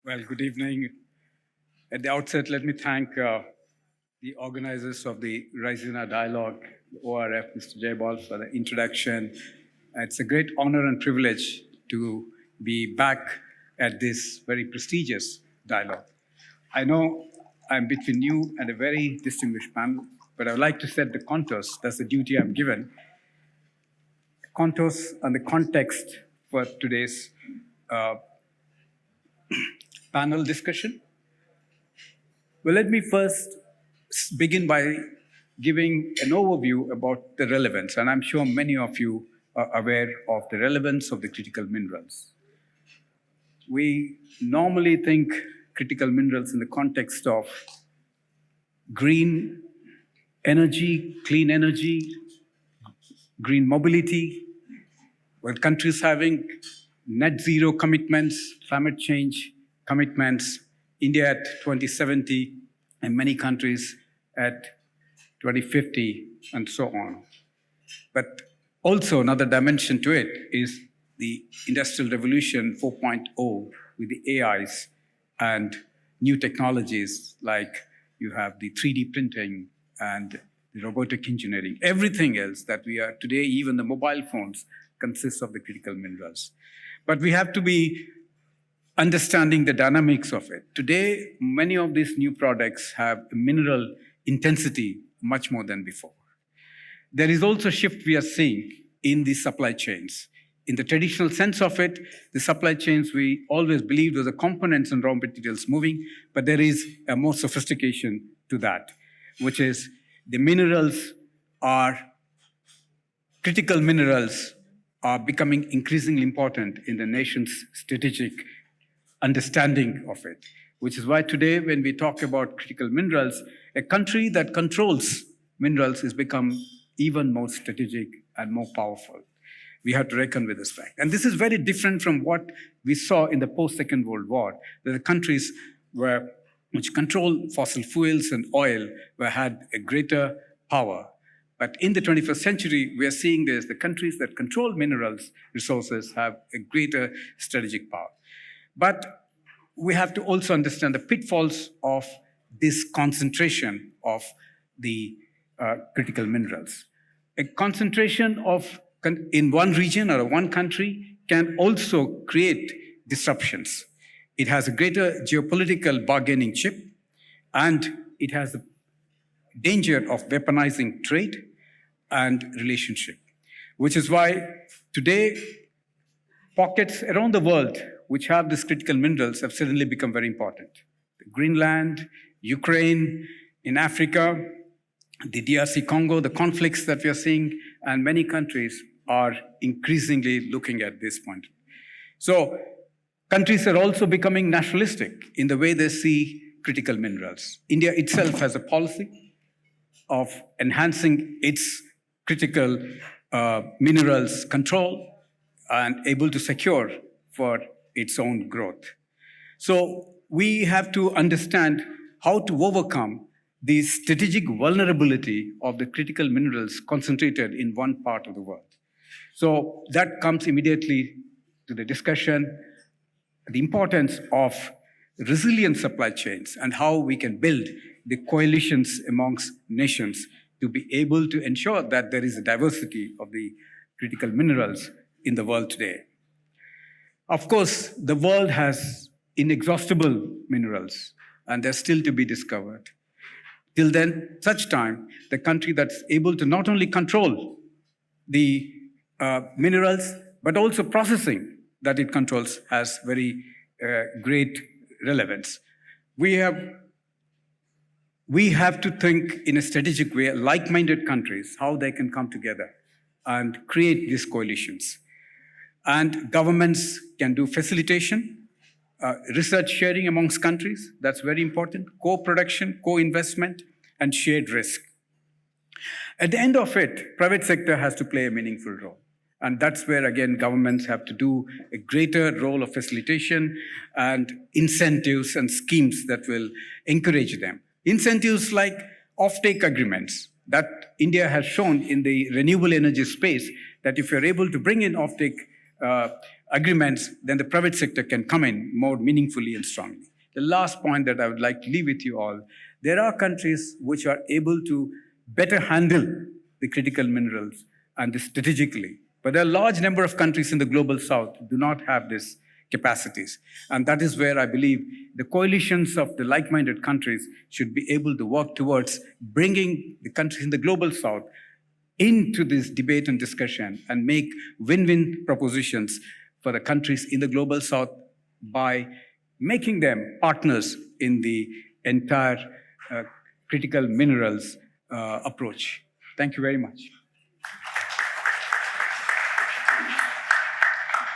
Well, good evening. At the outset, let me thank the organizers of the Raisina Dialogue, ORF, Mr. Jaybal, for the introduction. It's a great honor and privilege to be back at this very prestigious dialogue. I know I'm between you and a very distinguished panel, but I would like to set the contours. That's the duty I'm given. Contours and the context for today's panel discussion. Well, let me first begin by giving an overview about the relevance, and I'm sure many of you are aware of the relevance of the critical minerals. We normally think critical minerals in the context of green energy, clean energy, green mobility, where countries having net zero commitments, climate change commitments, India at 2070, and many countries at 2050, and so on. But also another dimension to it is the Industrial Revolution 4.0 with the AIs and new technologies like you have the 3D printing and the robotic engineering. Everything else that we are today, even the mobile phones, consists of the critical minerals. But we have to be understanding the dynamics of it. Today, many of these new products have mineral intensity much more than before. There is also a shift we are seeing in the supply chains. In the traditional sense of it, the supply chains we always believed was the components and raw materials moving, but there is a more sophistication to that, which is the minerals are, critical minerals are becoming increasingly important in the nation's strategic understanding of it, which is why today when we talk about critical minerals, a country that controls minerals has become even more strategic and more powerful. We have to reckon with this fact. And this is very different from what we saw in the post-Second World War, where the countries which control fossil fuels and oil had a greater power. But in the 21st century, we are seeing this, the countries that control minerals resources have a greater strategic power. But we have to also understand the pitfalls of this concentration of the critical minerals. A concentration in one region or one country can also create disruptions. It has a greater geopolitical bargaining chip, and it has the danger of weaponizing trade and relationship, which is why today pockets around the world which have these critical minerals have suddenly become very important. Greenland, Ukraine, in Africa, the DRC Congo, the conflicts that we are seeing, and many countries are increasingly looking at this point. So countries are also becoming nationalistic in the way they see critical minerals. India itself has a policy of enhancing its critical minerals control and able to secure for its own growth. So we have to understand how to overcome the strategic vulnerability of the critical minerals concentrated in one part of the world. So that comes immediately to the discussion, the importance of resilient supply chains and how we can build the coalitions amongst nations to be able to ensure that there is a diversity of the critical minerals in the world today. Of course, the world has inexhaustible minerals, and they're still to be discovered. Till then, such time, the country that's able to not only control the minerals, but also processing that it controls has very great relevance. We have to think in a strategic way, like-minded countries, how they can come together and create these coalitions. And governments can do facilitation, research sharing amongst countries, that's very important, co-production, co-investment, and shared risk. At the end of it, private sector has to play a meaningful role. And that's where, again, governments have to do a greater role of facilitation and incentives and schemes that will encourage them. Incentives like offtake agreements that India has shown in the renewable energy space, that if you're able to bring in offtake agreements, then the private sector can come in more meaningfully and strongly. The last point that I would like to leave with you all, there are countries which are able to better handle the critical minerals and this strategically. But there are a large number of countries in the global south who do not have these capacities. And that is where I believe the coalitions of the like-minded countries should be able to work towards bringing the countries in the global south into this debate and discussion and make win-win propositions for the countries in the global south by making them partners in the entire critical minerals approach. Thank you very much.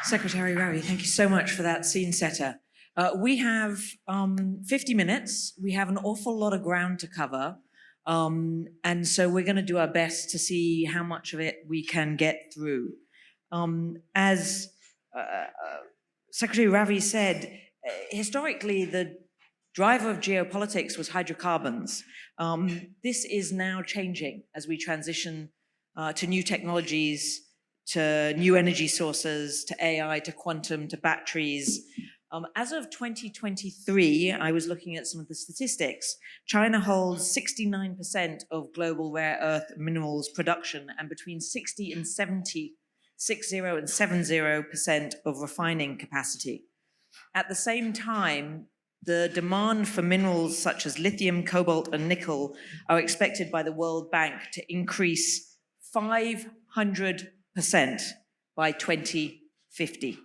Secretary Ravi, thank you so much for that scene setter. We have 50 minutes. We have an awful lot of ground to cover. And so we're going to do our best to see how much of it we can get through. As Secretary Ravi said, historically, the driver of geopolitics was hydrocarbons. This is now changing as we transition to new technologies, to new energy sources, to AI, to quantum, to batteries. As of 2023, I was looking at some of the statistics. China holds 69% of global rare earth minerals production and between 60 and 70% of refining capacity. At the same time, the demand for minerals such as lithium, cobalt, and nickel are expected by the World Bank to increase 500% by 2050.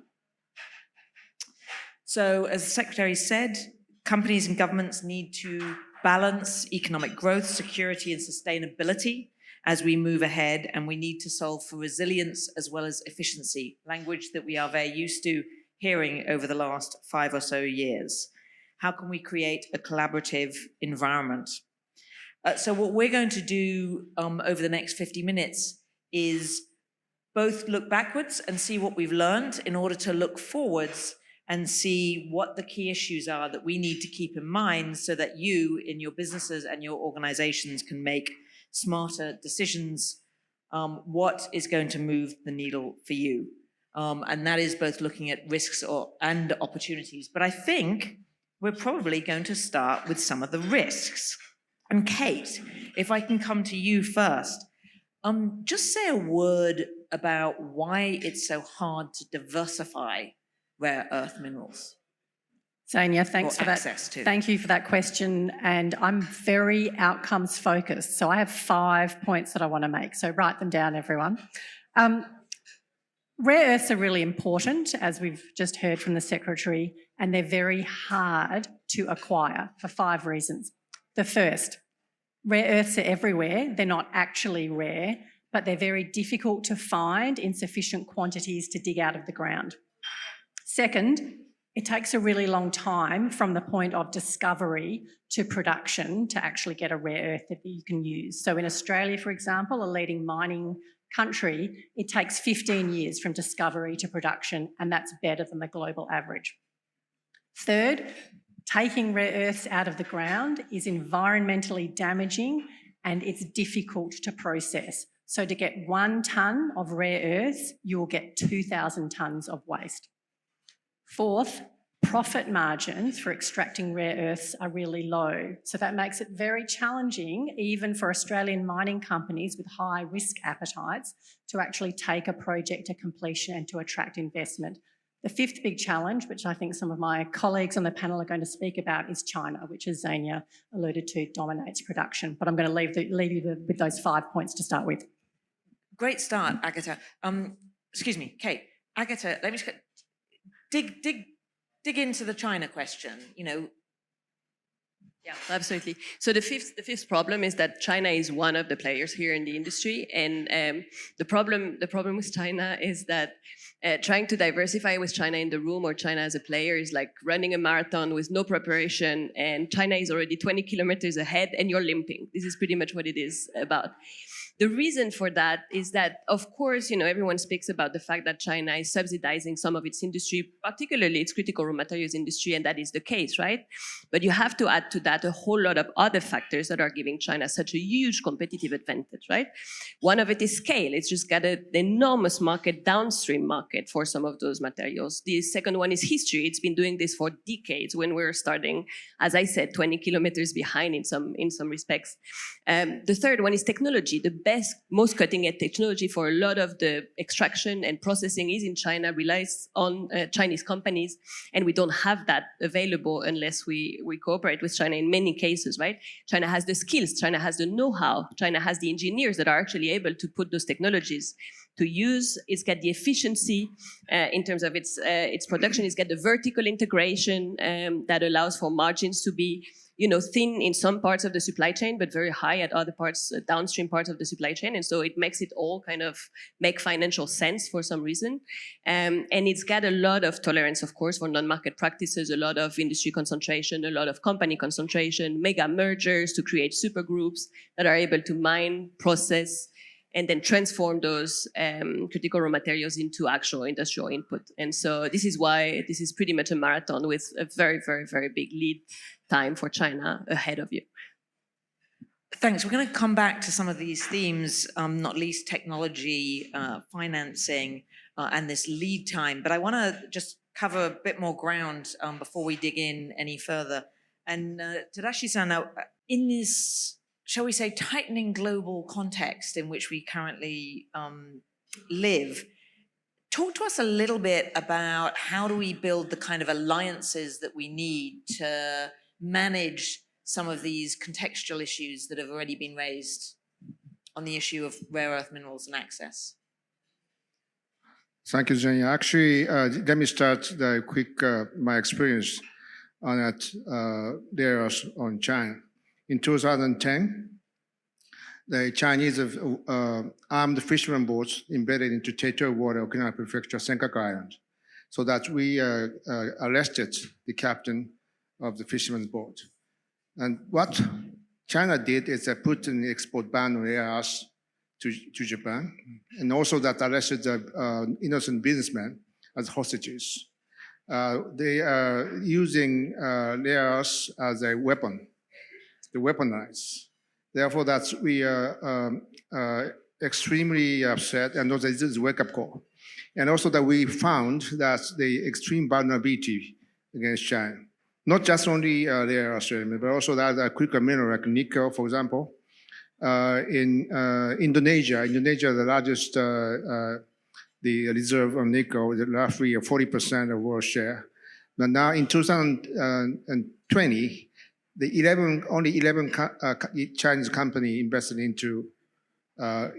So, as the Secretary said, companies and governments need to balance economic growth, security, and sustainability as we move ahead, and we need to solve for resilience as well as efficiency, language that we are very used to hearing over the last 5 or so years. How can we create a collaborative environment? So what we're going to do over the next 50 minutes is both look backwards and see what we've learned in order to look forwards and see what the key issues are that we need to keep in mind so that you, in your businesses and your organizations, can make smarter decisions, what is going to move the needle for you. And that is both looking at risks and opportunities. But I think we're probably going to start with some of the risks. And Kate, if I can come to you first, just say a word about why it's so hard to diversify rare earth minerals. Zania, thanks for that. Thank you for that question. And I'm very outcomes focused. So I have 5 points that I want to make. So write them down, everyone. Rare earths are really important, as we've just heard from the Secretary, and they're very hard to acquire for 5 reasons. The first, rare earths are everywhere. They're not actually rare, but they're very difficult to find in sufficient quantities to dig out of the ground. Second, it takes a really long time from the point of discovery to production to actually get a rare earth that you can use. So in Australia, for example, a leading mining country, it takes 15 years from discovery to production, and that's better than the global average. Third, taking rare earths out of the ground is environmentally damaging and it's difficult to process. So to get 1 tonne of rare earths, you'll get 2,000 tonnes of waste. Fourth, profit margins for extracting rare earths are really low. So that makes it very challenging, even for Australian mining companies with high risk appetites, to actually take a project to completion and to attract investment. The fifth big challenge, which I think some of my colleagues on the panel are going to speak about, is China, which, as Zania alluded to, dominates production. But I'm going to leave you with those 5 points to start with. Great start, Agatha. Excuse me, Kate. Agatha, let me just dig into the China question. Yeah, absolutely. So the fifth problem is that China is one of the players here in the industry, and the problem with China is that trying to diversify with China in the room or China as a player is like running a marathon with no preparation, and China is already 20 kilometers ahead, and you're limping. This is pretty much what it is about. The reason for that is that, of course, everyone speaks about the fact that China is subsidizing some of its industry, particularly its critical raw materials industry, and that is the case, right? But you have to add to that a whole lot of other factors that are giving China such a huge competitive advantage, right? One of it is scale. It's just got an enormous market, downstream market for some of those materials. The second one is history. It's been doing this for decades when we're starting, as I said, 20 kilometers behind in some respects. The third one is technology. The best, most cutting-edge technology for a lot of the extraction and processing is in China, relies on Chinese companies, and we don't have that available unless we cooperate with China in many cases, right? China has the skills, China has the know-how, China has the engineers that are actually able to put those technologies to use. It's got the efficiency in terms of its production. It's got the vertical integration that allows for margins to be thin in some parts of the supply chain, but very high at other parts, downstream parts of the supply chain. And so it makes it all kind of make financial sense for some reason. And it's got a lot of tolerance, of course, for non-market practices, a lot of industry concentration, a lot of company concentration, mega mergers to create super groups that are able to mine, process, and then transform those critical raw materials into actual industrial input. And so this is why this is pretty much a marathon with a very, very, very big lead time for China ahead of you. Thanks. We're going to come back to some of these themes, not least technology, financing, and this lead time. But I want to just cover a bit more ground before we dig in any further. And Tadashi-san, in this, shall we say, tightening global context in which we currently live, talk to us a little bit about how do we build the kind of alliances that we need to manage some of these contextual issues that have already been raised on the issue of rare earth minerals and access. Thank you, Jenny. Actually, let me start my experience on that rare earth on China. In 2010, the Chinese armed fishermen boats embedded into territorial water of Okinawa Prefecture, Senkaku Island, so that we arrested the captain of the fisherman's boat. And what China did is put an export ban on rare earths to Japan, and also that arrested innocent businessmen as hostages. They are using rare earths as a weapon, to weaponize. Therefore, we are extremely upset, and also this is a wake-up call. And also that we found that the extreme vulnerability against China, not just only rare earths, but also that critical mineral like nickel, for example. In Indonesia, the largest the reserve of nickel is roughly 40% of world share. But now in 2020, only 11 Chinese companies invested into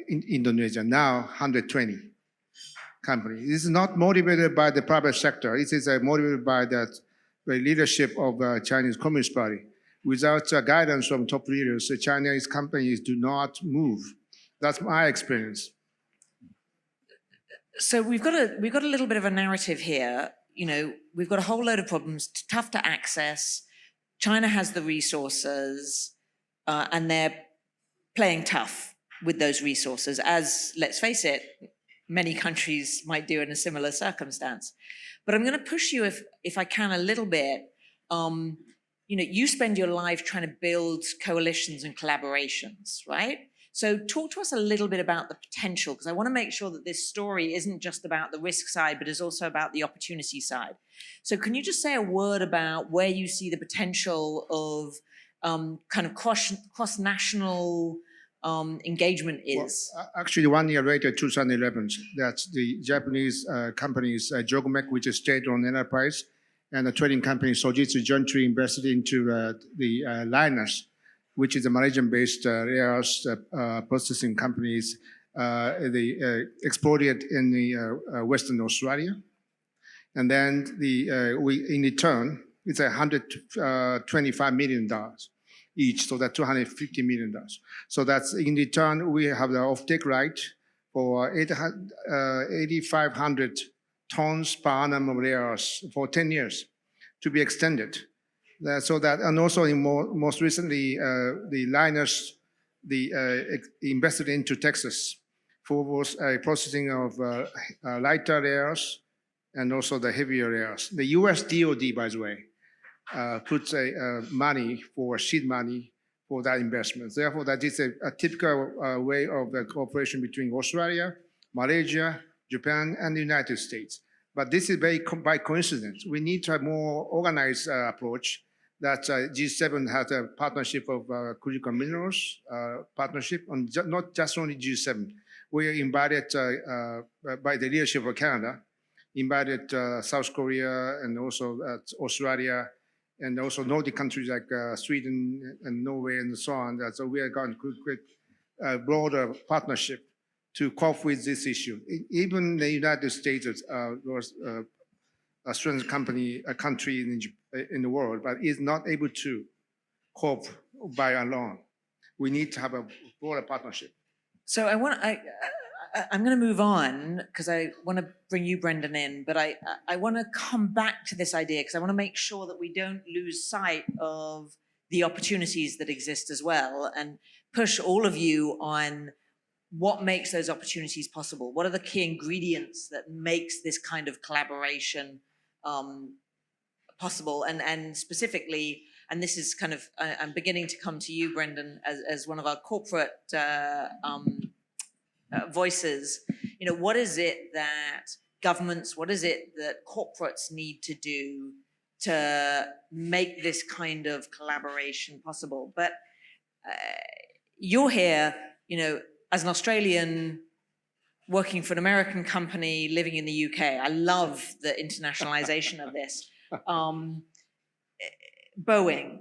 in Indonesia. Now 120 companies. This is not motivated by the private sector. It is motivated by the leadership of the Chinese Communist Party. Without guidance from top leaders, the Chinese companies do not move. That's my experience. So we've got a little bit of a narrative here. We've got a whole load of problems, tough to access. China has the resources, and they're playing tough with those resources, as, let's face it, many countries might do in a similar circumstance. But I'm going to push you, if I can, a little bit. You spend your life trying to build coalitions and collaborations, right? So talk to us a little bit about the potential, because I want to make sure that this story isn't just about the risk side, but is also about the opportunity side. So can you just say a word about where you see the potential of kind of cross-national engagement is? Well, actually, 1 year later, 2011, that the Japanese companies, Jogmec, which is state-owned enterprise, and the trading company Sojitz jointly invested into the Liners, which is a Malaysian-based rare earth processing companies. They exported in the Western Australia, and then in return, it's $125 million each, so that's $250 million. So that's in return, we have the offtake right for 8,500 tons per annum of rare earths for 10 years to be extended. And also most recently, the Liners invested into Texas for both processing of lighter rares and also the heavier rares. The US DoD, by the way, puts money for seed money for that investment. Therefore, that is a typical way of the cooperation between Australia, Malaysia, Japan, and the United States. But this is very by coincidence. We need to have more organized approach that G7 has a partnership of critical minerals partnership, on not just only G7. We are invited by the leadership of Canada, invited South Korea and also Australia, and also Nordic countries like Sweden and Norway and so on. So we are going to create a broader partnership to cope with this issue. Even the United States was a strong country in the world, but is not able to cope by alone. We need to have a broader partnership. So I'm going to move on because I want to bring you, Brendan, in, but I want to come back to this idea because I want to make sure that we don't lose sight of the opportunities that exist as well, and push all of you on what makes those opportunities possible. What are the key ingredients that makes this kind of collaboration possible? And specifically, and this is kind of, I'm beginning to come to you, Brendan, as one of our corporate voices. You know, what is it that governments, what is it that corporates need to do to make this kind of collaboration possible? But you're here, you know, as an Australian working for an American company living in the UK. I love the internationalization of this. Boeing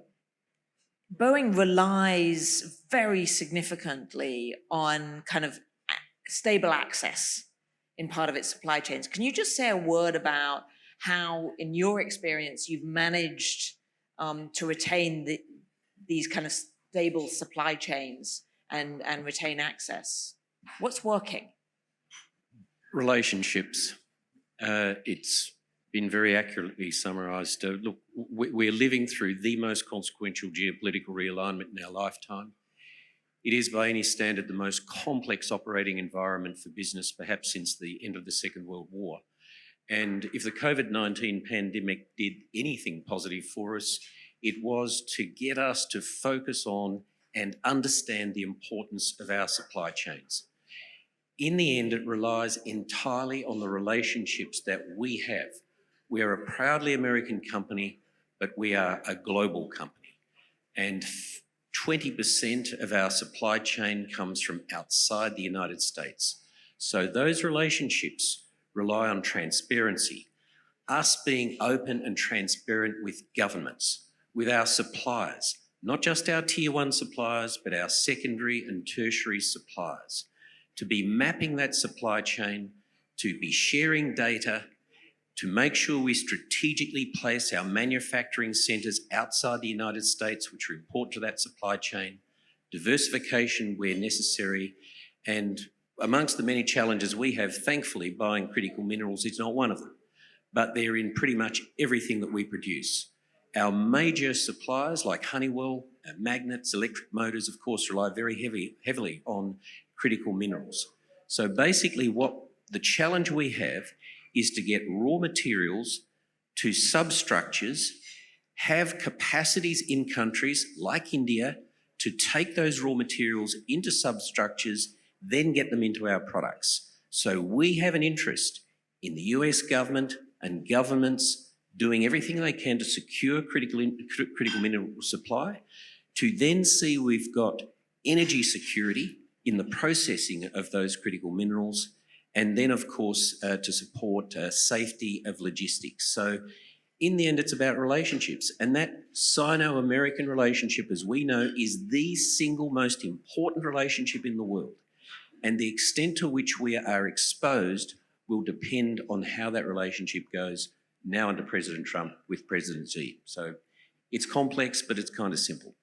relies very significantly on kind of stable access in part of its supply chains. Can you just say a word about how, in your experience, you've managed to retain these kind of stable supply chains and retain access? What's working? Relationships. It's been very accurately summarised. Look, we're living through the most consequential geopolitical realignment in our lifetime. It is, by any standard, the most complex operating environment for business, perhaps since the end of the Second World War. And if the COVID-19 pandemic did anything positive for us, it was to get us to focus on and understand the importance of our supply chains. In the end, it relies entirely on the relationships that we have. We are a proudly American company, but we are a global company. And 20% of our supply chain comes from outside the United States. So those relationships rely on transparency, us being open and transparent with governments, with our suppliers, not just our tier one suppliers, but our secondary and tertiary suppliers, to be mapping that supply chain, to be sharing data, to make sure we strategically place our manufacturing centres outside the United States, which are important to that supply chain, diversification where necessary, and amongst the many challenges we have, thankfully, buying critical minerals is not one of them, but they're in pretty much everything that we produce. Our major suppliers like Honeywell, magnets, electric motors, of course, rely very heavily on critical minerals. So basically what the challenge we have is to get raw materials to substructures, have capacities in countries like India to take those raw materials into substructures, then get them into our products. So we have an interest in the US government and governments doing everything they can to secure critical mineral supply, to then see we've got energy security in the processing of those critical minerals, and then, of course, to support safety of logistics. So in the end, it's about relationships. And that Sino-American relationship, as we know, is the single most important relationship in the world. And the extent to which we are exposed will depend on how that relationship goes now under President Trump with President Xi. So it's complex, but it's kind of simple.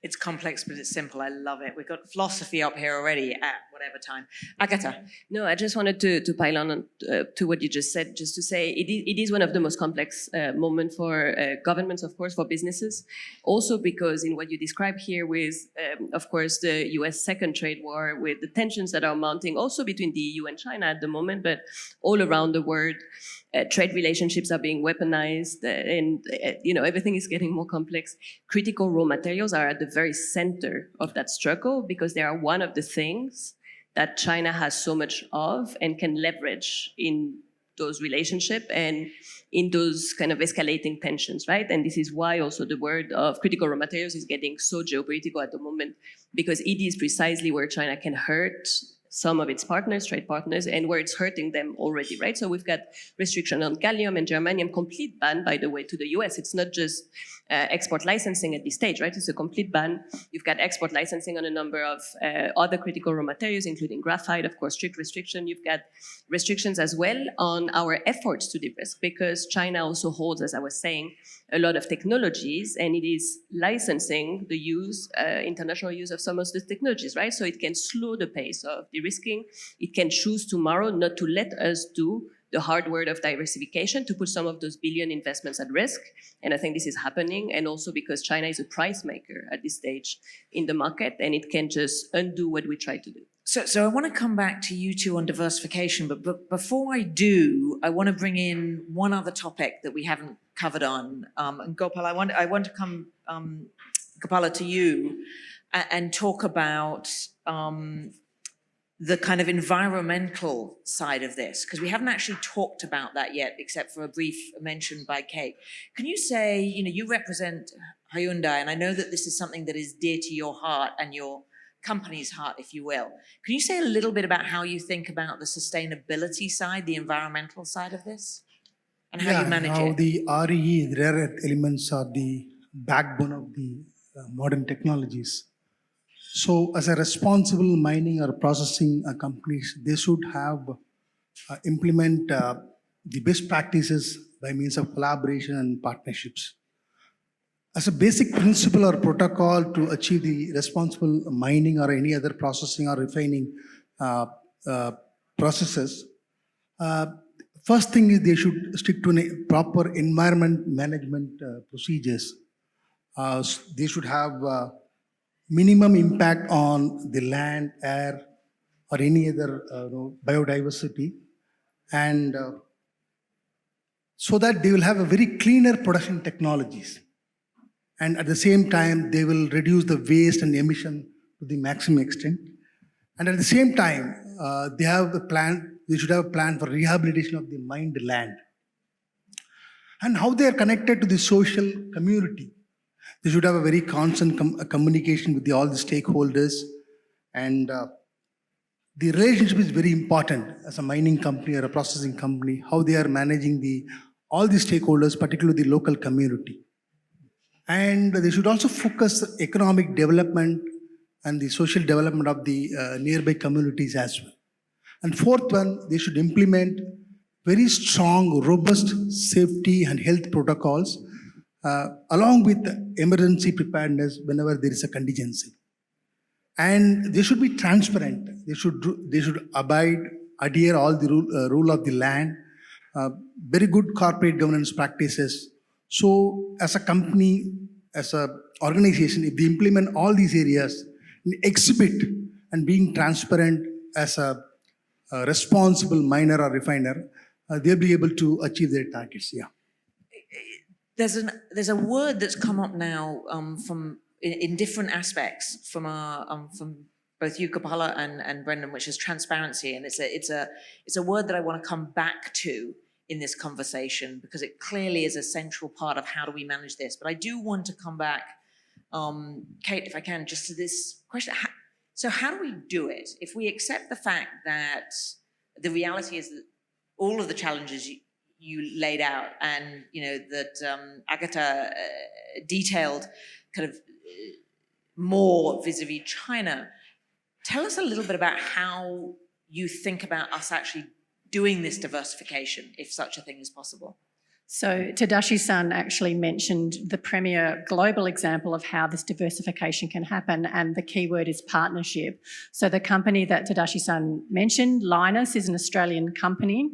It's complex, but it's simple. I love it. We've got philosophy up here already at whatever time. Agatha. No, I just wanted to pile on to what you just said, just to say it is one of the most complex moments for governments, of course, for businesses. Also because in what you describe here with, of course, the US second trade war, with the tensions that are mounting also between the EU and China at the moment, but all around the world, trade relationships are being weaponized and everything is getting more complex. Critical raw materials are at the very center of that struggle because they are one of the things that China has so much of and can leverage in those relationships and in those kind of escalating tensions, right? And this is why also the word of critical raw materials is getting so geopolitical at the moment, because it is precisely where China can hurt some of its partners, trade partners, and where it's hurting them already, right? So we've got restriction on gallium and germanium, complete ban, by the way, to the US. It's not just export licensing at this stage, right? It's a complete ban. You've got export licensing on a number of other critical raw materials, including graphite, of course, strict restriction. You've got restrictions as well on our efforts to de-risk, because China also holds, as I was saying, a lot of technologies, and it is licensing the use, international use of some of the technologies, right? So it can slow the pace of de-risking. It can choose tomorrow not to let us do the hard work of diversification, to put some of those billion investments at risk. And I think this is happening. And also because China is a price maker at this stage in the market, and it can just undo what we try to do. So I want to come back to you two on diversification, but before I do, I want to bring in one other topic that we haven't covered on. And Gopal, I want to come, Gopala, to you and talk about the kind of environmental side of this, because we haven't actually talked about that yet, except for a brief mention by Kate. Can you say, you represent Hyundai, and I know that this is something that is dear to your heart and your company's heart, if you will. Can you say a little bit about how you think about the sustainability side, the environmental side of this, and how you manage now it? The RE, rare earth elements, are the backbone of the modern technologies. So as a responsible mining or processing companies, they should have implement the best practices by means of collaboration and partnerships. As a basic principle or protocol to achieve the responsible mining or any other processing or refining processes, first thing is they should stick to proper environment management procedures. They should have minimum impact on the land, air, or any other biodiversity, and so that they will have a very cleaner production technologies. And at the same time, they will reduce the waste and emission to the maximum extent. And at the same time, they should have a plan for rehabilitation of the mined land. And how they are connected to the social community. They should have a very constant communication with all the stakeholders. And the relationship is very important as a mining company or a processing company, how they are managing all the stakeholders, particularly the local community. And they should also focus economic development and the social development of the nearby communities as well. And fourth one, they should implement very strong, robust safety and health protocols along with emergency preparedness whenever there is a contingency. And they should be transparent. They should adhere all the rule of the land, very good corporate governance practices. So as a company, as an organization, if they implement all these areas, exhibit and being transparent as a responsible miner or refiner, they'll be able to achieve their targets. Yeah. There's a word that's come up now in different aspects from both you, Gopala, and Brendan, which is transparency, and it's a word that I want to come back to in this conversation because it clearly is a central part of how do we manage this. But I do want to come back, Kate, if I can, just to this question. So how do we do it if we accept the fact that the reality is that all of the challenges you laid out and that Agatha detailed kind of more vis-a-vis China. Tell us a little bit about how you think about us actually doing this diversification, if such a thing is possible. So Tadashi-san actually mentioned the premier global example of how this diversification can happen, and the key word is partnership. So the company that Tadashi-san mentioned, Linus, is an Australian company.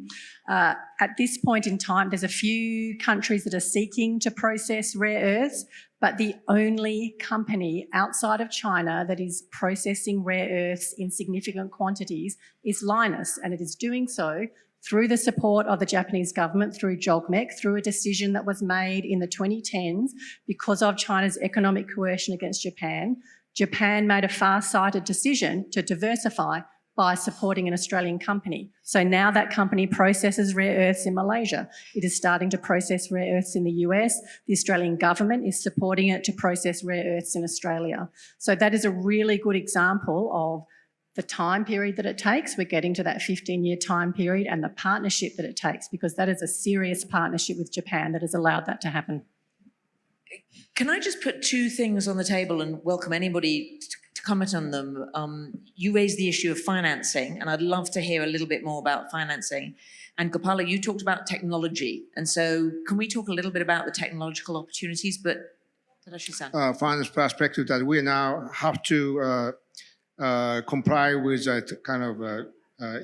At this point in time, there's a few countries that are seeking to process rare earths, but the only company outside of China that is processing rare earths in significant quantities is Linus, and it is doing so through the support of the Japanese government, through JOGMEC, through a decision that was made in the 2010s because of China's economic coercion against Japan. Japan made a far-sighted decision to diversify by supporting an Australian company. So now that company processes rare earths in Malaysia. It is starting to process rare earths in the US. The Australian government is supporting it to process rare earths in Australia. So that is a really good example of the time period that it takes. We're getting to that 15-year time period, and the partnership that it takes, because that is a serious partnership with Japan that has allowed that to happen. Can I just put two things on the table and welcome anybody to comment on them? You raised the issue of financing, and I'd love to hear a little bit more about financing. And Gopala, you talked about technology. And so can we talk a little bit about the technological opportunities? But Tadashi-san. Finance perspective that we now have to comply with that kind of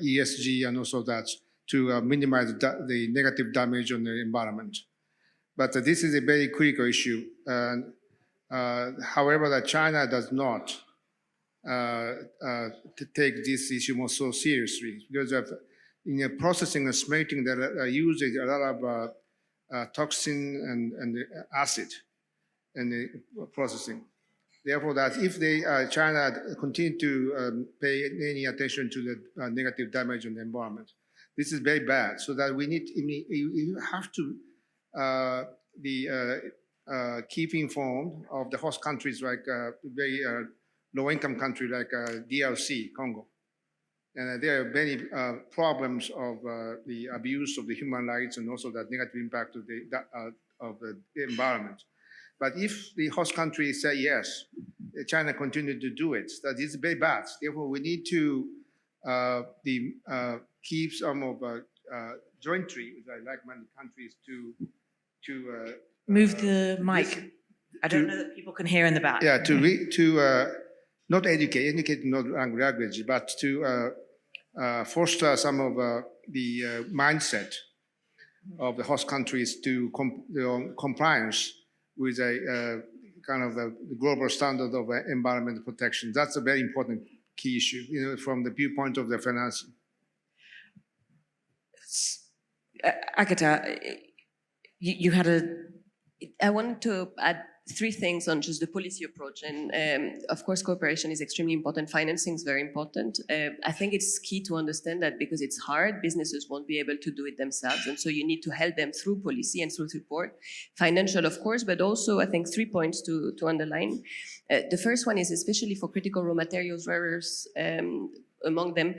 ESG, and also that to minimize the negative damage on the environment. But this is a very critical issue. However, that China does not take this issue more so seriously, because in processing and smelting, there uses a lot of toxin and acid in the processing. Therefore, that if China continue to pay any attention to the negative damage on the environment, this is very bad. So that we need, you have to keep informed of the host countries, like very low-income country like DRC, Congo. And there are many problems of the abuse of the human rights, and also that negative impact of the environment. But if the host country say yes, China continue to do it, that is very bad. Therefore, we need to keep some of jointly with like-minded countries to move the mic. I don't know that people can hear in the back. Yeah, to not educate not language, but to foster some of the mindset of the host countries to compliance with a kind of a global standard of environmental protection. That's a very important key issue, from the viewpoint of the financing. Agata, you had I wanted to add three things on just the policy approach. And of course, cooperation is extremely important. Financing is very important. I think it's key to understand that because it's hard, businesses won't be able to do it themselves. And so you need to help them through policy and through support. Financial, of course, but also I think 3 points to underline. The first one is especially for critical raw materials, rare earths, among them,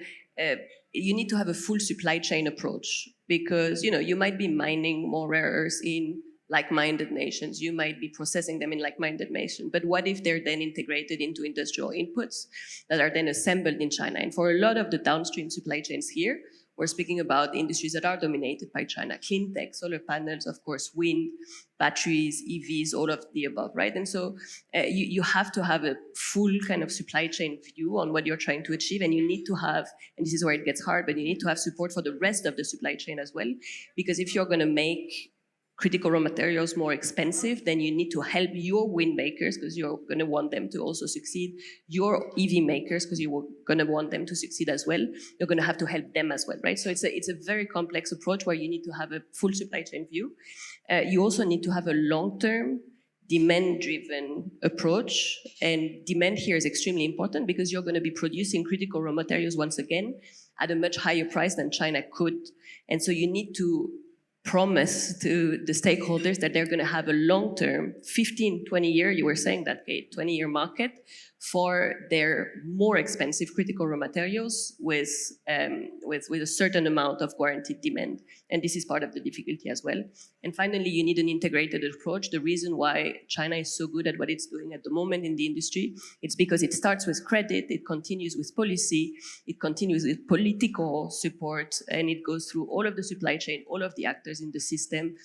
you need to have a full supply chain approach, because you might be mining more rare earths in like-minded nations, you might be processing them in like-minded nations, but what if they're then integrated into industrial inputs that are then assembled in China? And for a lot of the downstream supply chains here, we're speaking about industries that are dominated by China: clean tech, solar panels, of course, wind, batteries, EVs, all of the above, right? And so you have to have a full kind of supply chain view on what you're trying to achieve, and you need to have, and this is where it gets hard, but you need to have support for the rest of the supply chain as well, because if you're going to make critical raw materials more expensive, then you need to help your wind makers, because you're going to want them to also succeed, your EV makers, because you're going to want them to succeed as well. You're going to have to help them as well, right? So it's a very complex approach where you need to have a full supply chain view. You also need to have a long-term, demand-driven approach, and demand here is extremely important because you're going to be producing critical raw materials once again at a much higher price than China could. And so you need to promise to the stakeholders that they're going to have a long-term, 15, 20-year, you were saying that, Kate, 20-year market for their more expensive critical raw materials with a certain amount of guaranteed demand. And this is part of the difficulty as well. And finally, you need an integrated approach. The reason why China is so good at what it's doing at the moment in the industry, it's because it starts with credit, it continues with policy, it continues with political support, and it goes through all of the supply chain, all of the actors in the system,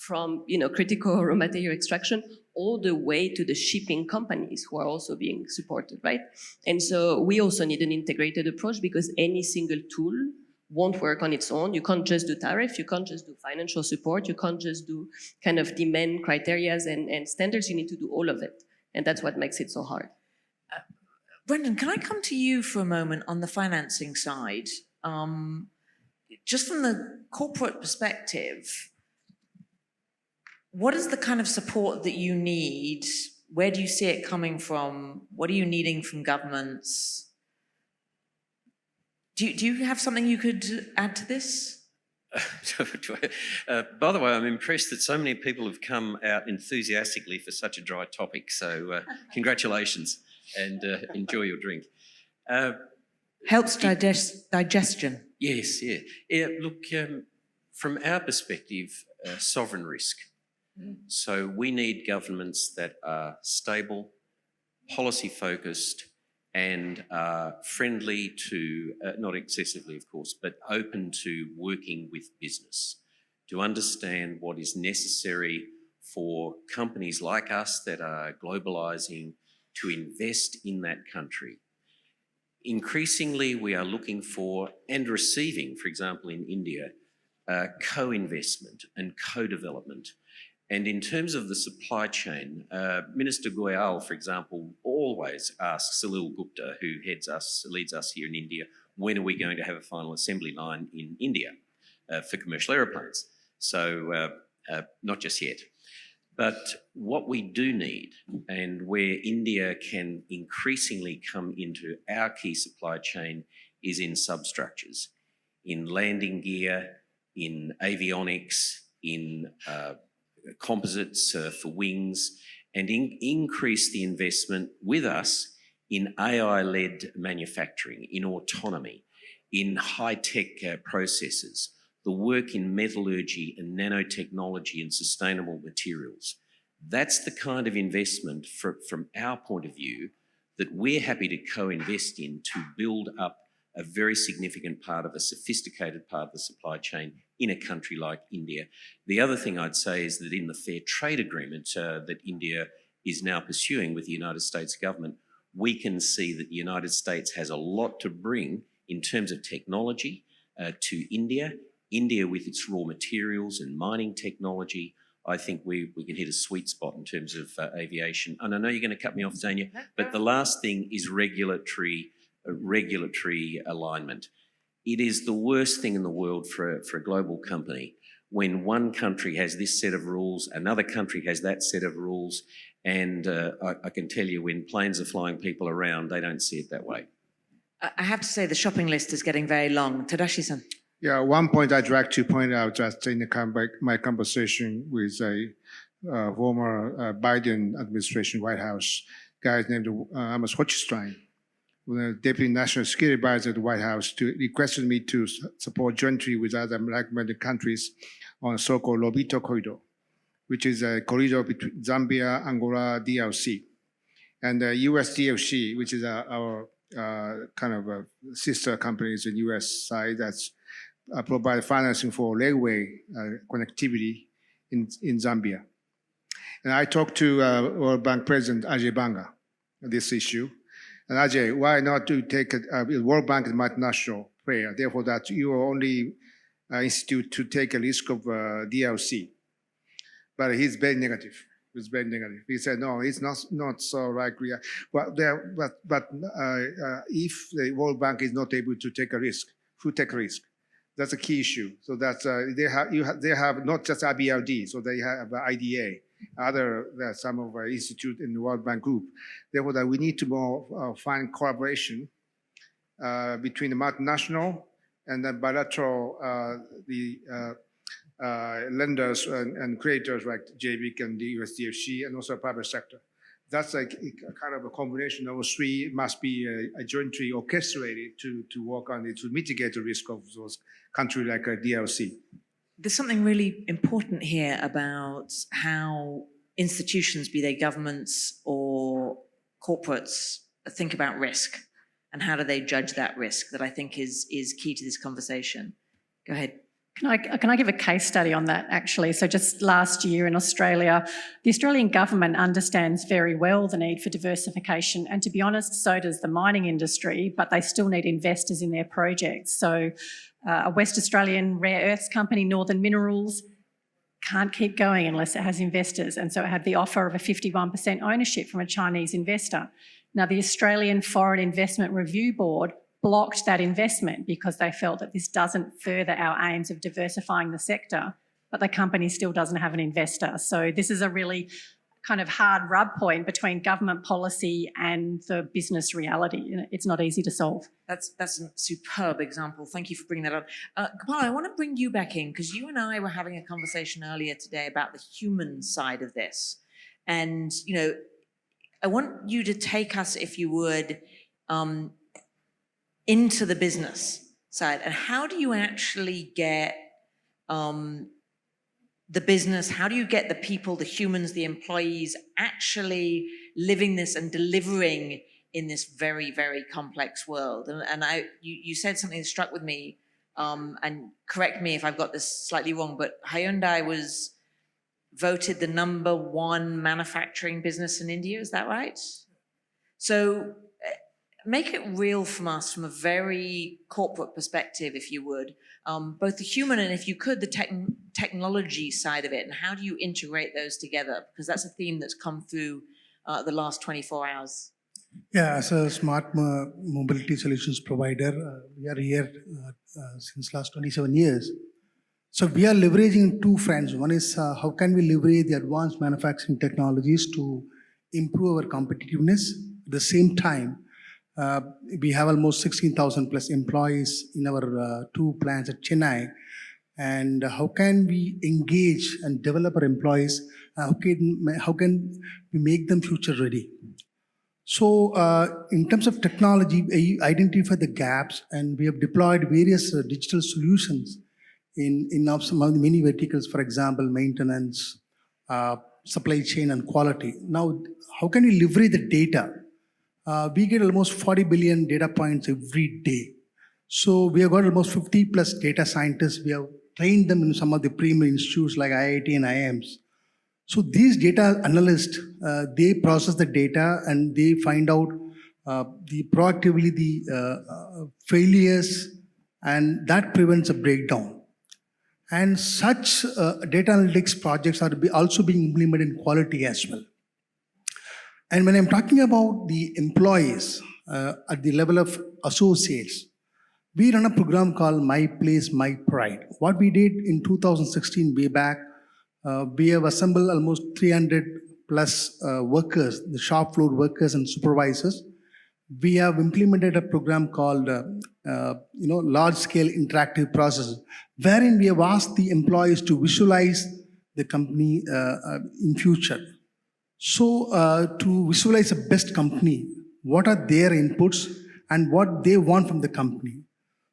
from critical raw material extraction all the way to the shipping companies who are also being supported, right? And so we also need an integrated approach because any single tool won't work on its own. You can't just do tariff, you can't just do financial support, you can't just do kind of demand criterias and standards, you need to do all of it. And that's what makes it so hard. Brendan, can I come to you for a moment on the financing side? Just from the corporate perspective, what is the kind of support that you need? Where do you see it coming from? What are you needing from governments? Do you have something you could add to this? By the way, I'm impressed that so many people have come out enthusiastically for such a dry topic. So congratulations and enjoy your drink. Helps digestion. Yes, yeah. Look, from our perspective, sovereign risk. So we need governments that are stable, policy-focused, and are friendly to, not excessively of course, but open to working with business, to understand what is necessary for companies like us that are globalising to invest in that country. Increasingly, we are looking for and receiving, for example, in India, co-investment and co-development. And in terms of the supply chain, Minister Goyal, for example, always asks Salil Gupta, who leads us here in India, when are we going to have a final assembly line in India for commercial aeroplanes? So not just yet. But what we do need, and where India can increasingly come into our key supply chain, is in substructures, in landing gear, in avionics, in composites for wings, and increase the investment with us in AI-led manufacturing, in autonomy, in high-tech processes, the work in metallurgy and nanotechnology and sustainable materials. That's the kind of investment from our point of view that we're happy to co-invest in to build up a very significant part of a sophisticated part of the supply chain in a country like India. The other thing I'd say is that in the fair trade agreement that India is now pursuing with the United States government, we can see that the United States has a lot to bring in terms of technology to India. India with its raw materials and mining technology, I think we can hit a sweet spot in terms of aviation. And I know you're going to cut me off, Zania, but the last thing is regulatory alignment. It is the worst thing in the world for a global company when one country has this set of rules, another country has that set of rules, and I can tell you when planes are flying people around, they don't see it that way. I have to say the shopping list is getting very long. Tadashi-san. Yeah, one point I'd like to point out that in my conversation with a former Biden administration White House guy named Amos Hochstein, the Deputy National Security Advisor at the White House, requested me to support jointly with other like-minded countries on so-called Lobito Corridor, which is a corridor between Zambia, Angola, DRC. And the US DFC, which is our kind of sister companies in US side that's provide financing for railway connectivity in Zambia. And I talked to World Bank President Ajay Banga on this issue. And Ajay, why not to take World Bank is multinational player, therefore that you are only institute to take a risk of DRC. But he's very negative. He's very negative. He said, no, it's not so likely. But if the World Bank is not able to take a risk, who take a risk? That's a key issue. So that's they have not just IBRD, so they have IDA, other some of our institute in the World Bank Group. Therefore, that we need to more find collaboration between the multinational and the bilateral lenders and creators like JBIC and the USDFC and also private sector. That's like a kind of a combination of three must be jointly orchestrated to work on it to mitigate the risk of those countries like DRC. There's something really important here about how institutions, be they governments or corporates, think about risk and how do they judge that risk that I think is key to this conversation. Go ahead. Can I give a case study on that, actually? So just last year in Australia, the Australian government understands very well the need for diversification, and to be honest, so does the mining industry, but they still need investors in their projects. So a West Australian rare earths company, Northern Minerals, can't keep going unless it has investors, and so it had the offer of a 51% ownership from a Chinese investor. Now, the Australian Foreign Investment Review Board blocked that investment because they felt that this doesn't further our aims of diversifying the sector, but the company still doesn't have an investor. So this is a really kind of hard rub point between government policy and the business reality. It's not easy to solve. That's a superb example. Thank you for bringing that up. Kapala, I want to bring you back in because you and I were having a conversation earlier today about the human side of this. And, you know, I want you to take us, if you would, into the business side. And how do you actually get the business, how do you get the people, the humans, the employees actually living this and delivering in this very, very complex world? And you said something that struck with me, and correct me if I've got this slightly wrong, but Hyundai was voted the #1 manufacturing business in India, is that right? So make it real from us from a very corporate perspective, if you would, both the human and, if you could, the technology side of it, and how do you integrate those together? Because that's a theme that's come through the last 24 hours. Yeah, as a smart mobility solutions provider, we are here since last 27 years. So we are leveraging two fronts. One is how can we leverage the advanced manufacturing technologies to improve our competitiveness. At the same time, we have almost 16,000 plus employees in our two plants at Chennai. And how can we engage and develop our employees? How can we make them future ready? So in terms of technology, we identify the gaps, and we have deployed various digital solutions in some of the many verticals, for example, maintenance, supply chain, and quality. Now, how can we leverage the data? We get almost 40 billion data points every day. So we have got almost 50 plus data scientists. We have trained them in some of the premier institutes like IIT and IIMs. So these data analysts, they process the data and they find out proactively the failures, and that prevents a breakdown. And such data analytics projects are also being implemented in quality as well. And when I'm talking about the employees at the level of associates, we run a program called My Place, My Pride. What we did in 2016, way back, we have assembled almost 300 plus workers, the shop floor workers and supervisors. We have implemented a program called large-scale interactive process, wherein we have asked the employees to visualize the company in future. So to visualize a best company, what are their inputs and what they want from the company.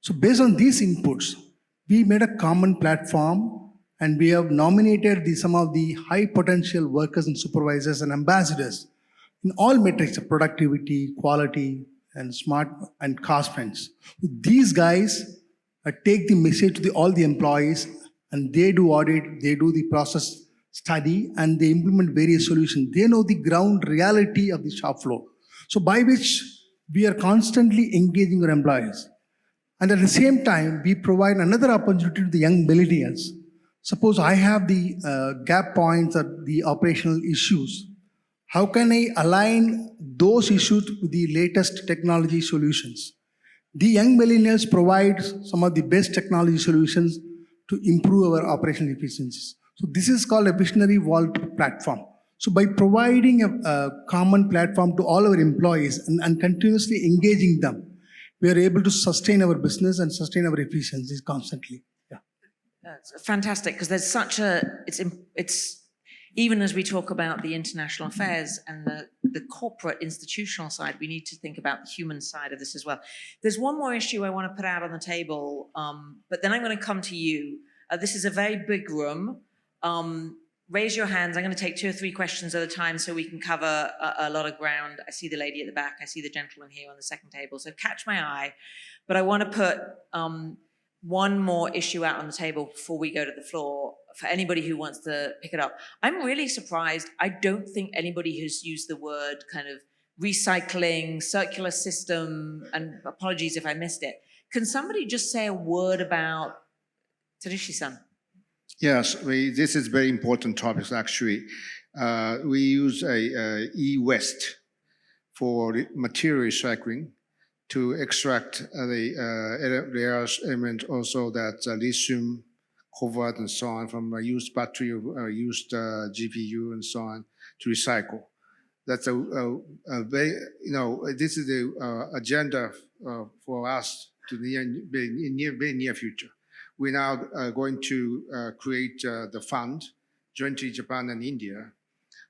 So based on these inputs, we made a common platform, and we have nominated some of the high potential workers and supervisors and ambassadors in all metrics of productivity, quality, and smart and cost trends. These guys take the message to all the employees, and they do audit, they do the process study, and they implement various solutions. They know the ground reality of the shop floor. So by which we are constantly engaging our employees. And at the same time, we provide another opportunity to the young millennials. Suppose I have the gap points or the operational issues. How can I align those issues with the latest technology solutions? The young millennials provide some of the best technology solutions to improve our operational efficiencies. So this is called a visionary vault platform. So by providing a common platform to all our employees and continuously engaging them, we are able to sustain our business and sustain our efficiencies constantly. Yeah. That's fantastic, because there's such it's even as we talk about the international affairs and the corporate institutional side, we need to think about the human side of this as well. There's one more issue I want to put out on the table, but then I'm going to come to you. This is a very big room. Raise your hands. I'm going to take 2 or 3 questions at a time so we can cover a lot of ground. I see the lady at the back. I see the gentleman here on the second table. So catch my eye. But I want to put one more issue out on the table before we go to the floor for anybody who wants to pick it up. I'm really surprised. I don't think anybody has used the word kind of recycling, circular system, and apologies if I missed it. Can somebody just say a word about Tadashi-san? Yes, this is very important topics actually. We use a e-waste for material recycling to extract the rare element, also that lithium, cobalt, and so on from a used battery, used GPU, and so on to recycle. That's a very, this is the agenda for us to very near future. We're now going to create the fund, jointly Japan and India,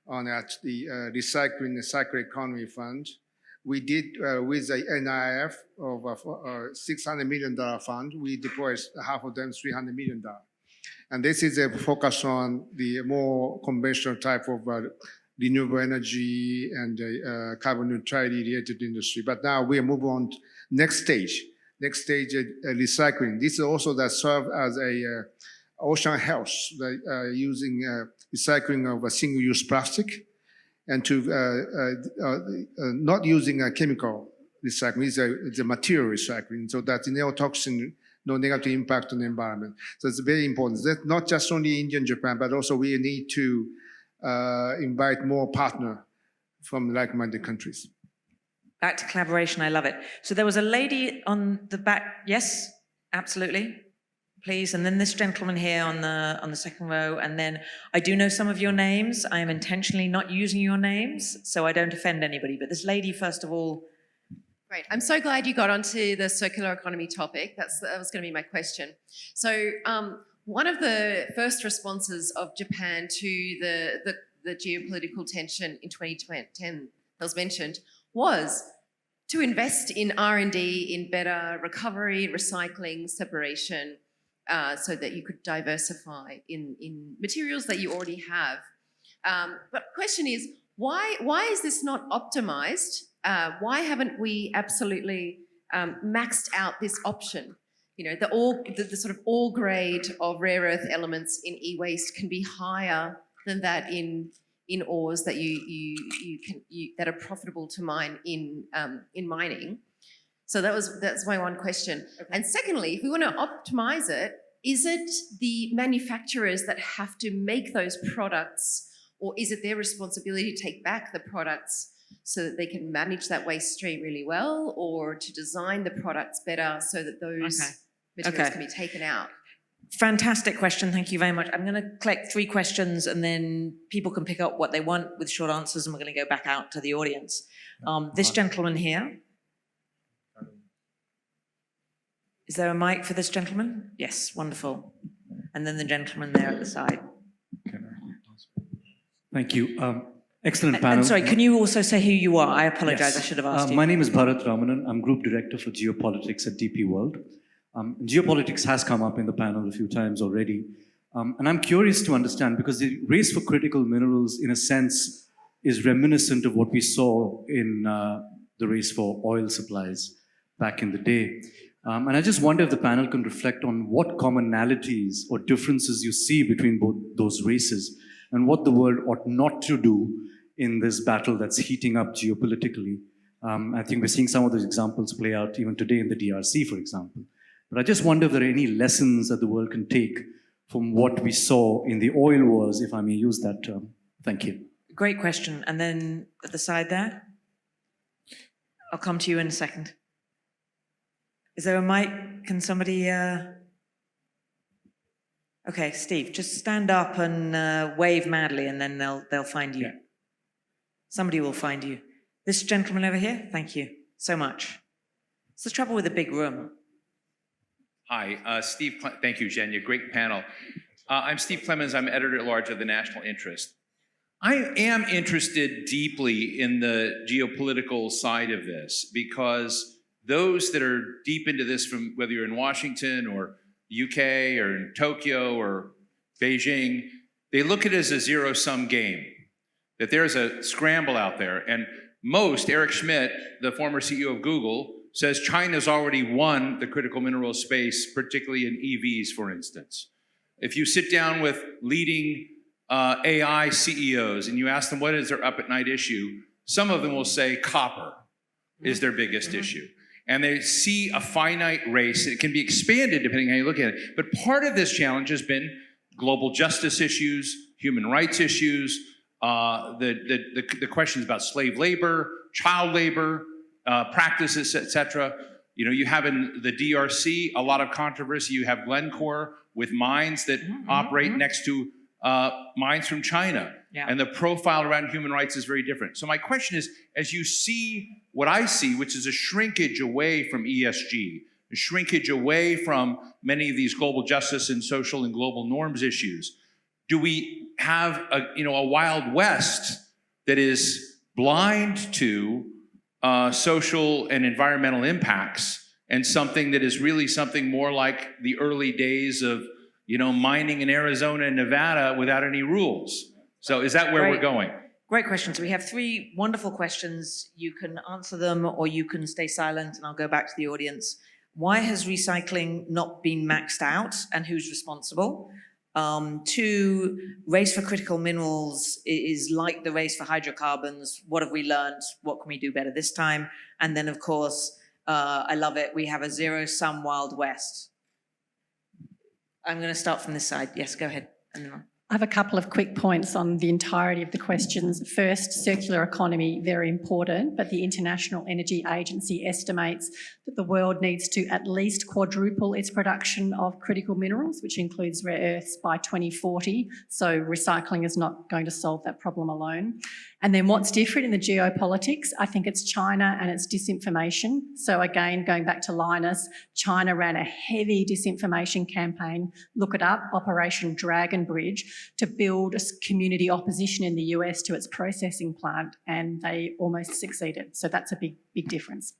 on that the recycling and circular economy fund. We did with the NIF of a $600 million fund. We deployed half of them, $300 million. And this is a focus on the more conventional type of renewable energy and carbon neutrality related industry. But now we are moving on to next stage. Next stage, recycling. This is also that serve as a ocean health, using recycling of single-use plastic, and to not using a chemical recycling. It's a material recycling, so that no toxin, no negative impact on the environment. So it's very important. That's not just only India and Japan, but also we need to invite more partners from like-minded countries. Back to collaboration, I love it. So there was a lady on the back, yes, absolutely, please. And then this gentleman here on the second row. And then I do know some of your names. I am intentionally not using your names, so I don't offend anybody. But this lady, first of all. Great. I'm so glad you got onto the circular economy topic. That was going to be my question. So one of the first responses of Japan to the geopolitical tension in 2010 that was mentioned was to invest in R&D, in better recovery, recycling, separation, so that you could diversify in materials that you already have. But the question is, why is this not optimized? Why haven't we absolutely maxed out this option? You know, the sort of ore grade of rare earth elements in e-waste can be higher than that in ores that that are profitable to mine in mining. So that's my one question. Okay. And secondly, if we want to optimize it, is it the manufacturers that have to make those products, or is it their responsibility to take back the products so that they can manage that waste stream really well, or to design the products better so that those materials can be taken out? Fantastic question. Thank you very much. I'm going to collect 3 questions and then people can pick up what they want with short answers, and we're going to go back out to the audience. This gentleman here. Is there a mic for this gentleman? Yes, wonderful. And then the gentleman there at the side. Thank you. Excellent panel. And sorry, can you also say who you are? I apologize, Yes. I should have asked you. My name is Bharat Ramanan. I'm Group Director for Geopolitics at DP World. Geopolitics has come up in the panel a few times already. And I'm curious to understand, because the race for critical minerals, in a sense, is reminiscent of what we saw in the race for oil supplies back in the day. And I just wonder if the panel can reflect on what commonalities or differences you see between both those races, and what the world ought not to do in this battle that's heating up geopolitically. I think we're seeing some of those examples play out even today in the DRC, for example. But I just wonder if there are any lessons that the world can take from what we saw in the oil wars, if I may use that term. Thank you. Great question. And then at the side there? I'll come to you in a second. Is there a mic? Can somebody... Okay, Steve, just stand up and wave madly, and then they'll find you. Yeah. Somebody will find you. This gentleman over here, thank you so much. It's the trouble with a big room. Hi, Steve, thank you, Zhenya, great panel. I'm Steve Clemens, I'm editor-at-large of the National Interest. I am interested deeply in the geopolitical side of this, because those that are deep into this, from whether you're in Washington or UK or in Tokyo or Beijing, they look at it as a zero-sum game, that there's a scramble out there. And most, Eric Schmidt, the former CEO of Google, says China's already won the critical mineral space, particularly in EVs, for instance. If you sit down with leading AI CEOs and you ask them what is their up at night issue, some of them will say copper is their biggest issue. And they see a finite race. It can be expanded depending on how you look at it. But part of this challenge has been global justice issues, human rights issues, the questions about slave labor, child labor, practices, etc. You know, you have in the DRC a lot of controversy. You have Glencore with mines that operate next to mines from China. Yeah. And the profile around human rights is very different. So my question is, as you see what I see, which is a shrinkage away from ESG, a shrinkage away from many of these global justice and social and global norms issues, do we have a Wild West that is blind to social and environmental impacts, and something that is really something more like the early days of mining in Arizona and Nevada without any rules? So is that where we're going? Great questions. We have three wonderful questions. You can answer them or you can stay silent and I'll go back to the audience. Why has recycling not been maxed out and who's responsible? 2, race for critical minerals is like the race for hydrocarbons. What have we learned? What can we do better this time? And then, of course, I love it. We have a zero-sum Wild West. I'm going to start from this side. Yes, go ahead. And then I have a couple of quick points on the entirety of the questions. First, circular economy, very important, but the International Energy Agency estimates that the world needs to at least quadruple its production of critical minerals, which includes rare earths, by 2040. So recycling is not going to solve that problem alone. And then what's different in the geopolitics? I think it's China and its disinformation. So again, going back to Linus, China ran a heavy disinformation campaign. Look it up, Operation Dragon Bridge, to build a community opposition in the US to its processing plant, and they almost succeeded. So that's a big, big difference.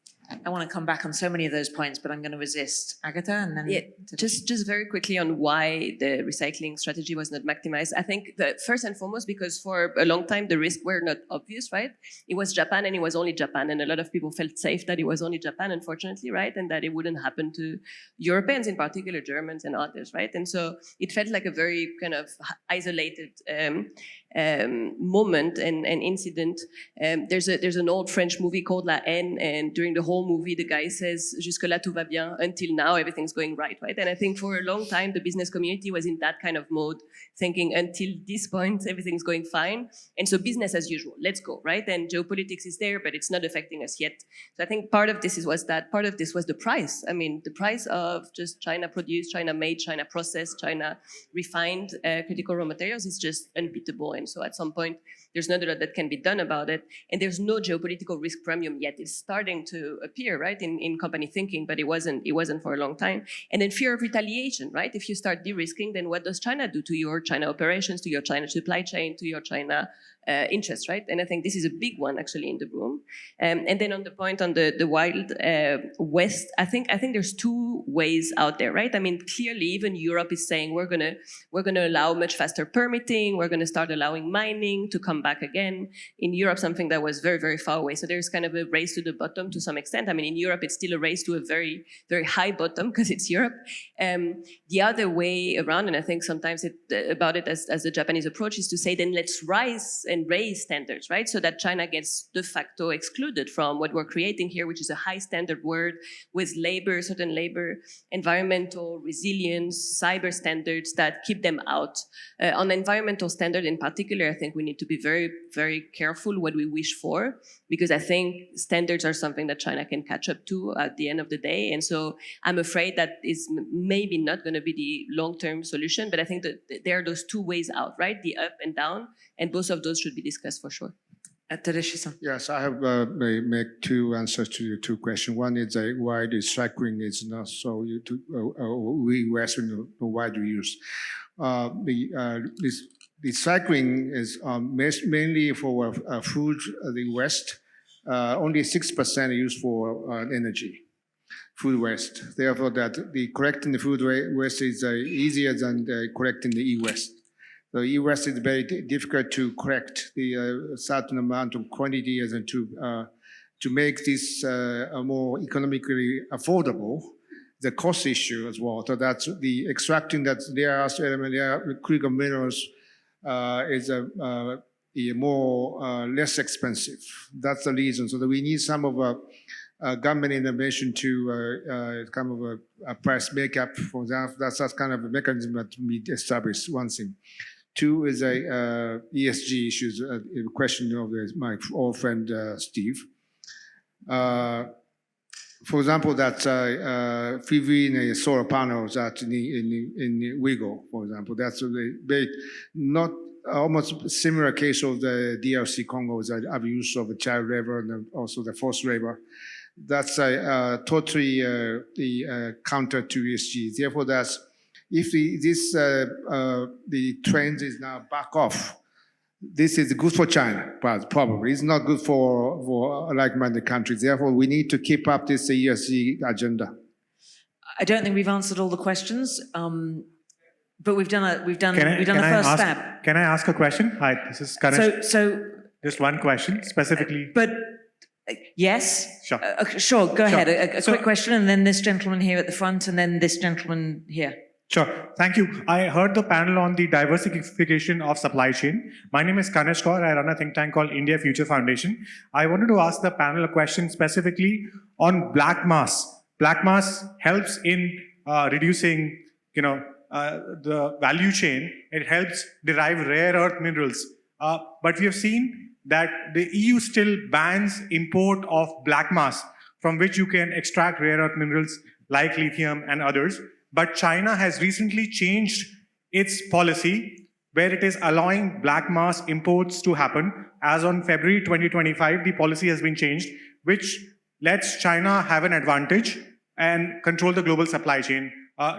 I want to come back on so many of those points, but I'm going to resist. Agatha, and then... Yeah, just very quickly on why the recycling strategy was not maximized. I think that first and foremost, because for a long time, the risks were not obvious, right? It was Japan and it was only Japan. And a lot of people felt safe that it was only Japan, unfortunately, right? And that it wouldn't happen to Europeans, in particular, Germans and others, right? And so it felt like a very kind of isolated moment and incident. There's an old French movie called La Haine, and during the whole movie, the guy says, "Jusque-là tout va bien," until now everything's going right? And I think for a long time, the business community was in that kind of mode, thinking until this point, everything's going fine. And so business as usual, let's go, right? And geopolitics is there, but it's not affecting us yet. So I think part of this was the price. I mean, the price of just China produced, China made, China processed, China refined critical raw materials is just unbeatable. And so at some point, there's not a lot that can be done about it. And there's no geopolitical risk premium yet. It's starting to appear, right, in company thinking, but it wasn't for a long time. And then fear of retaliation, right? If you start de-risking, then what does China do to your China operations, to your China supply chain, to your China interests, right? And I think this is a big one actually in the room. And then on the point on the Wild West, I think there's two ways out there, right? I mean, clearly even Europe is saying we're gonna allow much faster permitting, we're gonna start allowing mining to come back again. In Europe, something that was very, very far away. So there's kind of a race to the bottom to some extent. I mean, in Europe, it's still a race to a very, very high bottom because it's Europe. The other way around, and I think sometimes about it as the Japanese approach, is to say, then let's rise and raise standards, right? So that China gets de facto excluded from what we're creating here, which is a high standard world with labor, certain labor, environmental, resilience, cyber standards that keep them out. On the environmental standard in particular, I think we need to be very, very careful what we wish for, because I think standards are something that China can catch up to at the end of the day. And so I'm afraid that is maybe not going to be the long-term solution, but I think that there are those two ways out, right? The up and down, and both of those should be discussed for sure. Yes, I have make two answers to your two questions. One is why the recycling is not so wide use. This recycling is mainly for food. The waste, only 6% used for energy, food waste. Therefore, that the collecting the food waste is easier than collecting the e-waste. The e-waste is very difficult to collect the certain amount of quantity and to to make this a more economically affordable, the cost issue as well. So that's the extracting that rare earth element, rare critical minerals is a more less expensive. That's the reason. So that we need some of government intervention to kind of a price makeup for that. That's kind of a mechanism that we established. One thing. Two is a ESG issues. A question of my old friend Steve. For example, that PV solar panels that in Uyghur, for example, that's a very not almost similar case of the DRC Congo, the abuse of the child labor and also the forced labor. That's totally the counter to ESG. Therefore, that's if the trend is now back off. This is good for China, but probably it's not good for like-minded countries. Therefore, we need to keep up this ESG agenda. I don't think we've answered all the questions, but we've done a first stab. Can I ask a question? Hi, this is Karan. So Just one question specifically. but yes, Sure. Sure. Go ahead. A So- quick question, and then this gentleman here at the front, and then this gentleman here. Sure. Thank you. I heard the panel on the diversification of supply chain. My name is Kanesh Kaur. I run a think tank called India Future Foundation. I wanted to ask the panel a question specifically on black mass. Black mass helps in reducing, the value chain. It helps derive rare earth minerals. But we have seen that the EU still bans import of black mass from which you can extract rare earth minerals like lithium and others. But China has recently changed its policy where it is allowing black mass imports to happen. As on February 2025, the policy has been changed, which lets China have an advantage and control the global supply chain.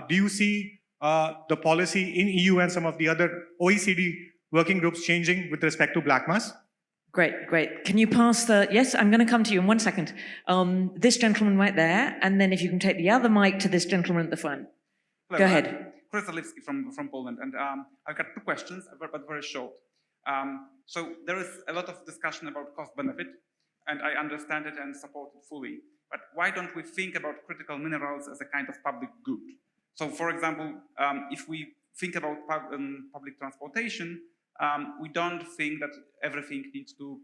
Do you see the policy in EU and some of the other OECD working groups changing with respect to black mass? Great. Can you pass yes, I'm going to come to you in 1 second. This gentleman right there, and then if you can take the other mic to this gentleman at the front. Go ahead. Chris Zalewski from Poland, and I've got two questions, but very short. So there is a lot of discussion about cost-benefit, and I understand it and support it fully. But why don't we think about critical minerals as a kind of public good? So, for example, if we think about public transportation, we don't think that everything needs to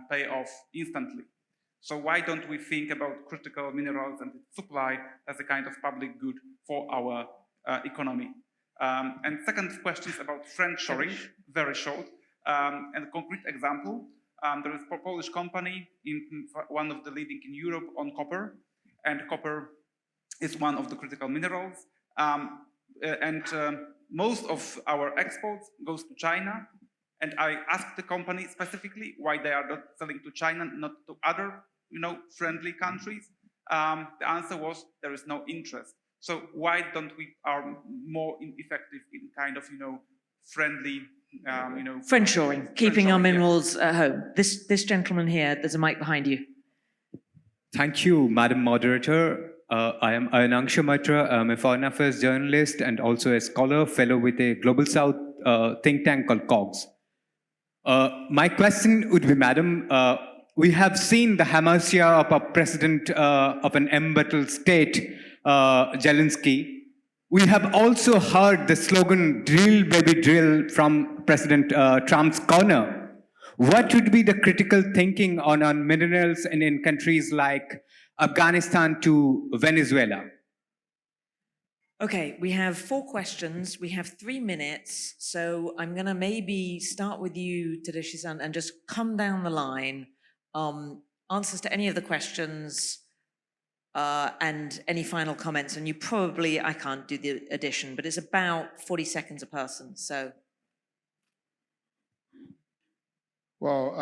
pay off instantly. So why don't we think about critical minerals and its supply as a kind of public good for our economy? And second question is about friendshoring, very short. And a concrete example, there is a Polish company, one of the leading in Europe on copper, and copper is one of the critical minerals. Most of our exports goes to China. And I asked the company specifically why they are not selling to China, not to other, friendly countries. The answer was there is no interest. So why don't we are more effective in kind of, friendly, Friendshoring, keeping our friendshoring, yeah. minerals at home. This gentleman here, there's a mic behind you. Thank you, Madam Moderator. I am Ayanshu Mitra. I'm a foreign affairs journalist and also a scholar, fellow with a Global South think tank called COGS. My question would be, Madam, we have seen the hamartia of a president of an embattled state, Zelensky. We have also heard the slogan, drill, baby, drill, from President Trump's corner. What would be the critical thinking on minerals in countries like Afghanistan to Venezuela? Okay, we have 4 questions. We have 3 minutes. So I'm going to maybe start with you, Tadashi-san, and just come down the line. Answers to any of the questions and any final comments. And you probably, I can't do the addition, but it's about 40 seconds a person. So. Well,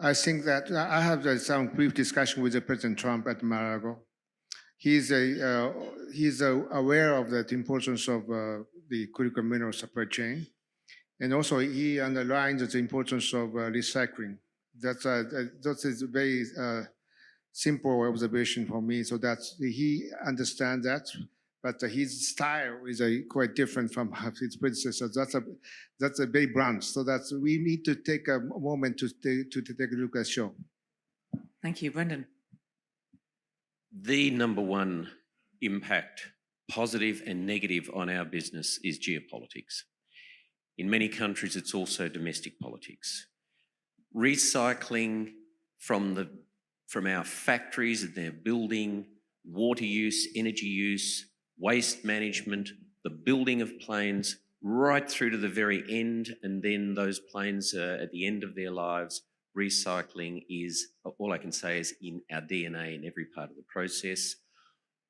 I think that I have some brief discussion with President Trump at Mar-a-Lago. He's aware of the importance of the critical mineral supply chain, and also he underlines the importance of recycling. That is a very simple observation for me. So he understands that, but his style is quite different from his predecessors. That's a very blunt. So we need to take a moment to take a look at the show. Thank you, Brendan. The number one impact, positive and negative, on our business is geopolitics. In many countries, it's also domestic politics. Recycling from our factories and their building, water use, energy use, waste management, the building of planes, right through to the very end, and then those planes at the end of their lives, recycling is, all I can say is, in our DNA in every part of the process.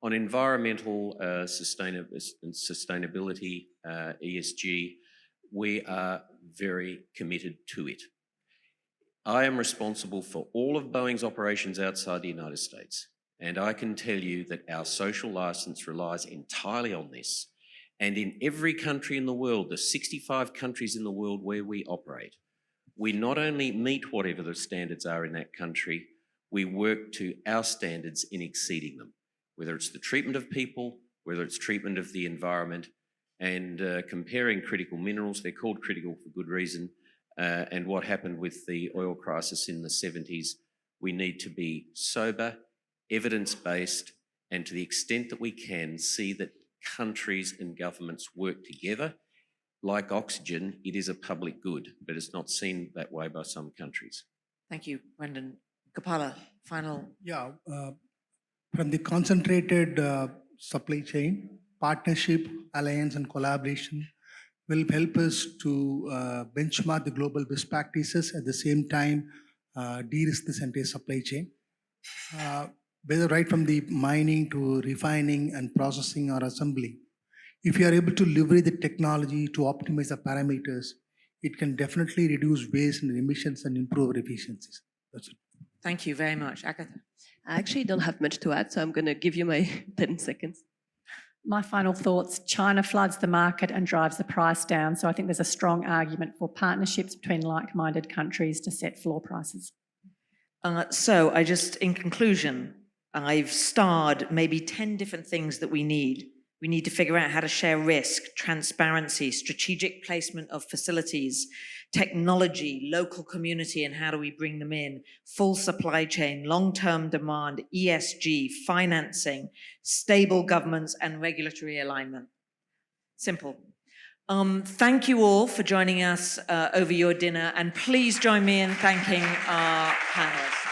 On environmental sustainability, ESG, we are very committed to it. I am responsible for all of Boeing's operations outside the United States, and I can tell you that our social license relies entirely on this. And in every country in the world, the 65 countries in the world where we operate, we not only meet whatever the standards are in that country, we work to our standards in exceeding them, whether it's the treatment of people, whether it's treatment of the environment, and comparing critical minerals. They're called critical for good reason. And what happened with the oil crisis in the 70s, we need to be sober, evidence-based, and to the extent that we can, see that countries and governments work together. Like oxygen, it is a public good, but it's not seen that way by some countries. Thank you, Brendan. Kapala, final. Yeah, from the concentrated supply chain, partnership, alliance, and collaboration will help us to benchmark the global best practices, at the same time de-risk this entire supply chain. Whether right from the mining to refining and processing or assembly, if you are able to leverage the technology to optimize the parameters, it can definitely reduce waste and emissions and improve our efficiencies. That's it. Thank you very much. Agatha. I actually don't have much to add, so I'm going to give you my 10 seconds. My final thoughts: China floods the market and drives the price down. So I think there's a strong argument for partnerships between like-minded countries to set floor prices. So I just, in conclusion, I've starred maybe 10 different things that we need. We need to figure out how to share risk, transparency, strategic placement of facilities, technology, local community, and how do we bring them in, full supply chain, long-term demand, ESG, financing, stable governments, and regulatory alignment. Simple. Thank you all for joining us over your dinner, and please join me in thanking our panelists.